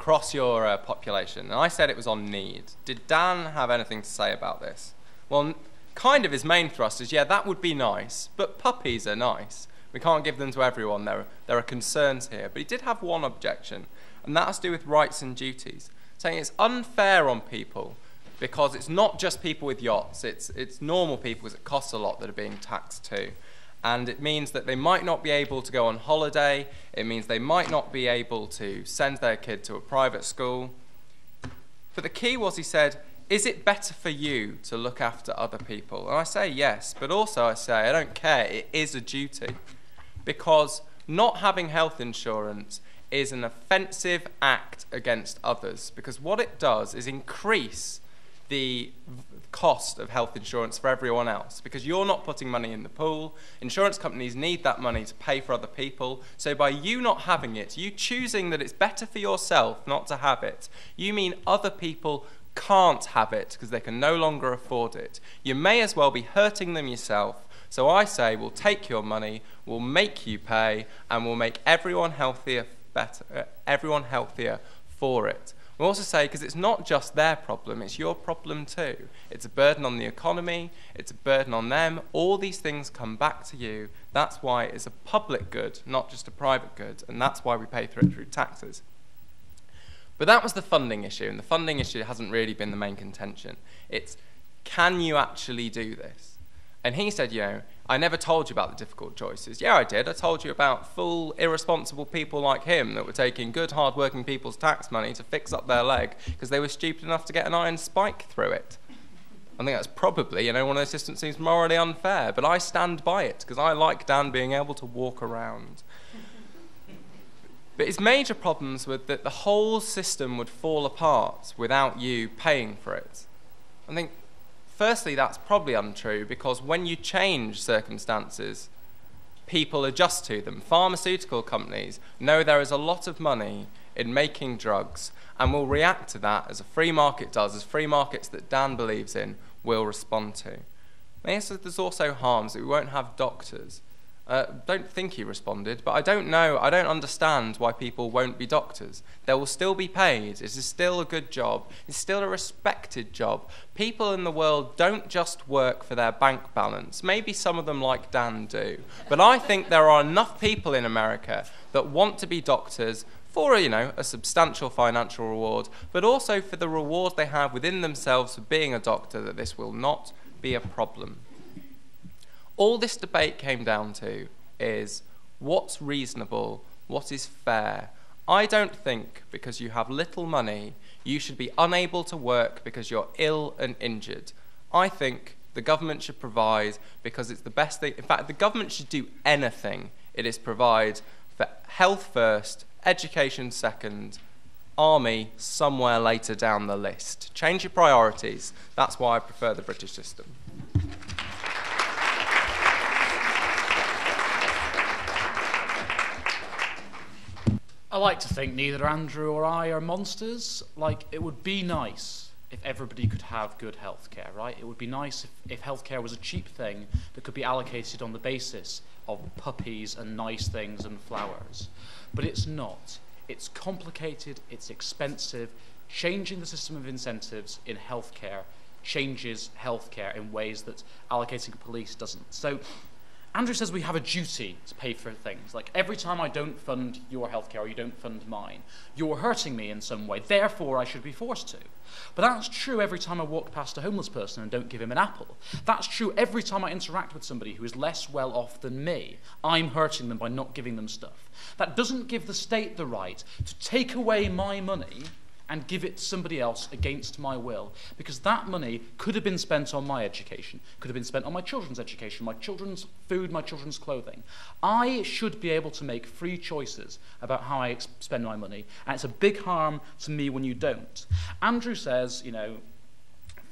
across your population. And I said it was on need. Did Dan have anything to say about this? Well, kind of his main thrust is, yeah, that would be nice, but puppies are nice. We can't give them to everyone. There are concerns here. But he did have one objection, and that has to do with rights and duties, saying it's unfair on people because it's not just people with yachts. It's normal people because it costs a lot that are being taxed too. And it means that they might not be able to go on holiday. It means they might not be able to send their kid to a private school. But the key was, he said, is it better for you to look after other people? And I say yes, but also I say I don't care. It is a duty. Because not having health insurance is an offensive act against others. Because what it does is increase the cost of health insurance for everyone else, because you're not putting money in the pool. Insurance companies need that money to pay for other people. So by you not having it, you choosing that it's better for yourself not to have it, you mean other people can't have it because they can no longer afford it. You may as well be hurting them yourself. So I say we'll take your money, we'll make you pay, and we'll make everyone healthier for it. We also say, because it's not just their problem, it's your problem too. It's a burden on the economy, it's a burden on them. All these things come back to you. That's why it's a public good, not just a private good, and that's why we pay for it through taxes. But that was the funding issue, and the funding issue hasn't really been the main contention. It's, can you actually do this? And he said, I never told you about the difficult choices. Yeah, I did. I told you about full, irresponsible people like him that were taking good, hard-working people's tax money to fix up their leg because they were stupid enough to get an iron spike through it. I think that's probably, one of those systems seems morally unfair, but I stand by it because I like Dan being able to walk around. But his major problems were that the whole system would fall apart without you paying for it. I think, firstly, that's probably untrue because when you change circumstances, people adjust to them. Pharmaceutical companies know there is a lot of money in making drugs and will react to that as a free market does, as free markets that Dan believes in will respond to. There's also harms that we won't have doctors. Don't think he responded, but I don't understand why people won't be doctors. They will still be paid. It is still a good job. It's still a respected job. People in the world don't just work for their bank balance. Maybe some of them like Dan do. But I think there are enough people in America that want to be doctors for a substantial financial reward, but also for the reward they have within themselves for being a doctor, that this will not be a problem. All this debate came down to is what's reasonable, what is fair. I don't think because you have little money, you should be unable to work because you're ill and injured. I think the government should provide because it's the best thing. In fact, the government should do anything it is provide for health first, education second, army somewhere later down the list. Change your priorities. That's why I prefer the British system. I like to think neither Andrew or I are monsters. It would be nice if everybody could have good healthcare, right? It would be nice if healthcare was a cheap thing that could be allocated on the basis of puppies and nice things and flowers. But it's not. It's complicated, it's expensive. Changing the system of incentives in healthcare changes healthcare in ways that allocating police doesn't. So Andrew says we have a duty to pay for things. Every time I don't fund your healthcare or you don't fund mine, you're hurting me in some way, therefore I should be forced to. But that's true every time I walk past a homeless person and don't give him an apple. That's true every time I interact with somebody who is less well off than me. I'm hurting them by not giving them stuff. That doesn't give the state the right to take away my money and give it to somebody else against my will, because that money could have been spent on my education, could have been spent on my children's education, my children's food, my children's clothing. I should be able to make free choices about how I spend my money, and it's a big harm to me when you don't. Andrew says,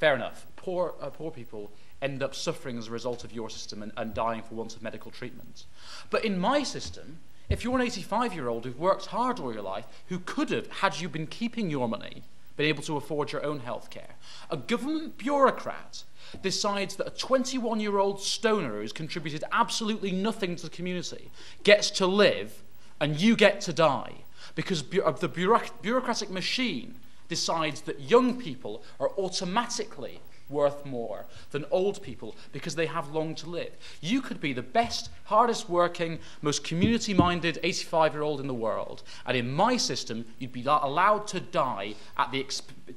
fair enough, poor people end up suffering as a result of your system and dying for want of medical treatment. But in my system, if you're an 85-year-old who've worked hard all your life, who could have, had you been keeping your money, been able to afford your own healthcare, a government bureaucrat decides that a 21-year-old stoner who's contributed absolutely nothing to the community gets to live and you get to die, because the bureaucratic machine decides that young people are automatically worth more than old people because they have long to live. You could be the best, hardest working, most community-minded 85-year-old in the world, and in my system, you'd be allowed to die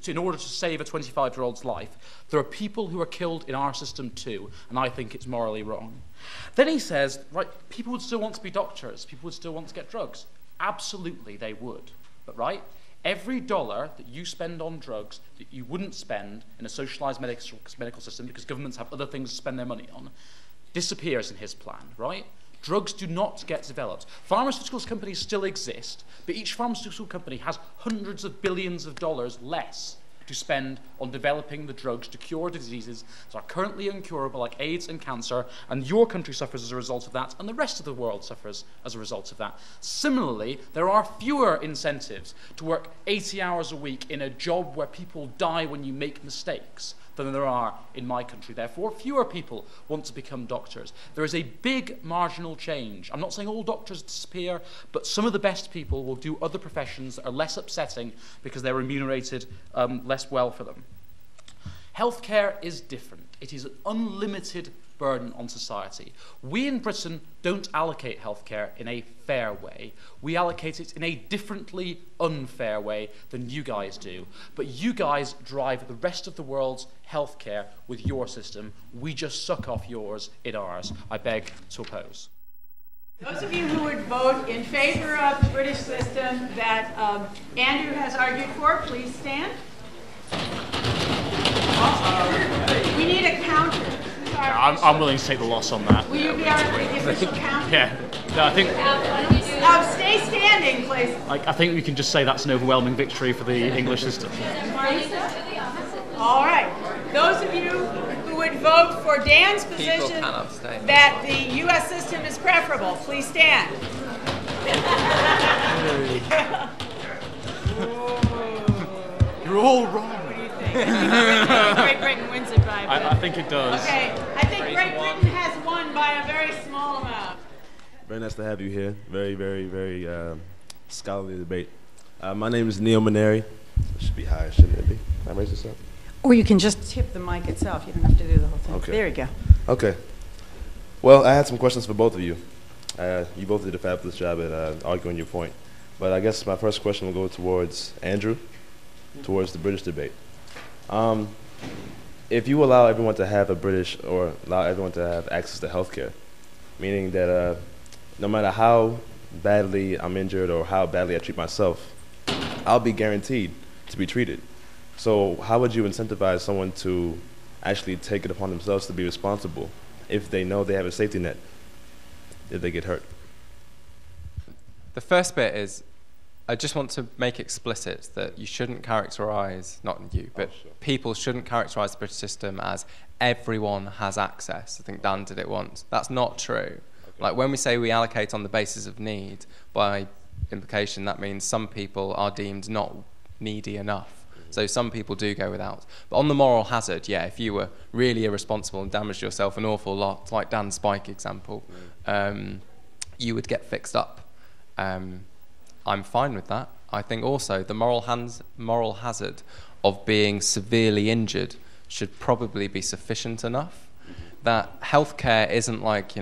in order to save a 25-year-old's life. There are people who are killed in our system too, and I think it's morally wrong. Then he says, right, people would still want to be doctors, people would still want to get drugs. Absolutely, they would. But right, every dollar that you spend on drugs that you wouldn't spend in a socialized medical system, because governments have other things to spend their money on, disappears in his plan, right? Drugs do not get developed. Pharmaceutical companies still exist, but each pharmaceutical company has hundreds of billions of dollars less to spend on developing the drugs to cure diseases that are currently incurable, like AIDS and cancer, and your country suffers as a result of that, and the rest of the world suffers as a result of that. Similarly, there are fewer incentives to work 80 hours a week in a job where people die when you make mistakes than there are in my country. Therefore, fewer people want to become doctors. There is a big marginal change. I'm not saying all doctors disappear, but some of the best people will do other professions that are less upsetting because they're remunerated less well for them. Healthcare is different. It is an unlimited burden on society. We in Britain don't allocate healthcare in a fair way. We allocate it in a differently unfair way than you guys do. But you guys drive the rest of the world's healthcare with your system. We just suck off yours in ours. I beg to oppose. Those of you who would vote in favor of the British system that Andrew has argued for, please stand. We need a counter. I'm willing to take the loss on that. Will you be our official counter? Yeah. No, I think. Stay standing, please. I think we can just say that's an overwhelming victory for the English system. All right. Those of you who would vote for Dan's position that the U.S. system is preferable, please stand. You're all wrong. Great Britain wins it by a bit. I think it does. Okay, I think Great Britain has won by a very small amount. Very nice to have you here. Very, very, very scholarly debate. My name is Neil Maneri. It should be higher, shouldn't it be? Can I raise this up? Or you can just tip the mic itself. You don't have to do the whole thing. Okay. There you go. Okay. Well, I had some questions for both of you. You both did a fabulous job at arguing your point. But I guess my first question will go towards Andrew, towards the British debate. If you allow everyone to have allow everyone to have access to healthcare, meaning that no matter how badly I'm injured or how badly I treat myself, I'll be guaranteed to be treated. So how would you incentivize someone to actually take it upon themselves to be responsible if they know they have a safety net if they get hurt? The first bit is, I just want to make explicit that you shouldn't characterise, not you, but people shouldn't characterise the British system as everyone has access. I think Dan did it once. That's not true. Okay. Like when we say we allocate on the basis of need, by implication that means some people are deemed not needy enough. So some people do go without. But on the moral hazard, yeah, if you were really irresponsible and damaged yourself an awful lot, like Dan's Spike example, you would get fixed up. I'm fine with that. I think also the moral hazard of being severely injured should probably be sufficient enough. That healthcare isn't like,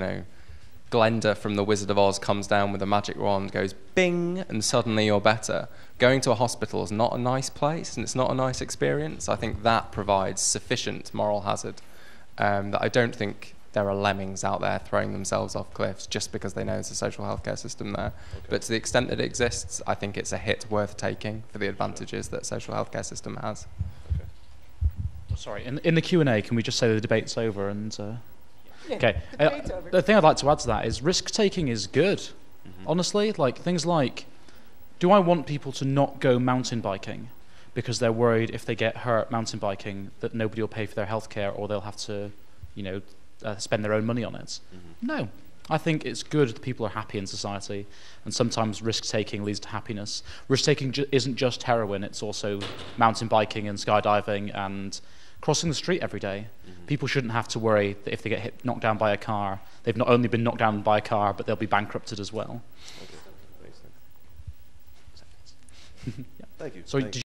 Glenda from The Wizard of Oz comes down with a magic wand, goes bing, and suddenly you're better. Going to a hospital is not a nice place, and it's not a nice experience. I think that provides sufficient moral hazard. That I don't think there are lemmings out there throwing themselves off cliffs just because they know there's a social healthcare system there. Okay. But to the extent that it exists, I think it's a hit worth taking for the advantages that a social healthcare system has. Okay. Sorry, in the Q&A, can we just say the debate's over? And okay. The thing I'd like to add to that is risk-taking is good. Mm-hmm. Honestly, things like, do I want people to not go mountain biking because they're worried if they get hurt mountain biking that nobody will pay for their healthcare or they'll have to, spend their own money on it? Mm-hmm. No. I think it's good that people are happy in society, and sometimes risk-taking leads to happiness. Risk-taking isn't just heroin, it's also mountain biking and skydiving and crossing the street every day. Mm-hmm. People shouldn't have to worry that if they get knocked down by a car, they've not only been knocked down by a car, but they'll be bankrupted as well. Okay, makes sense. Thank you. So Thank you.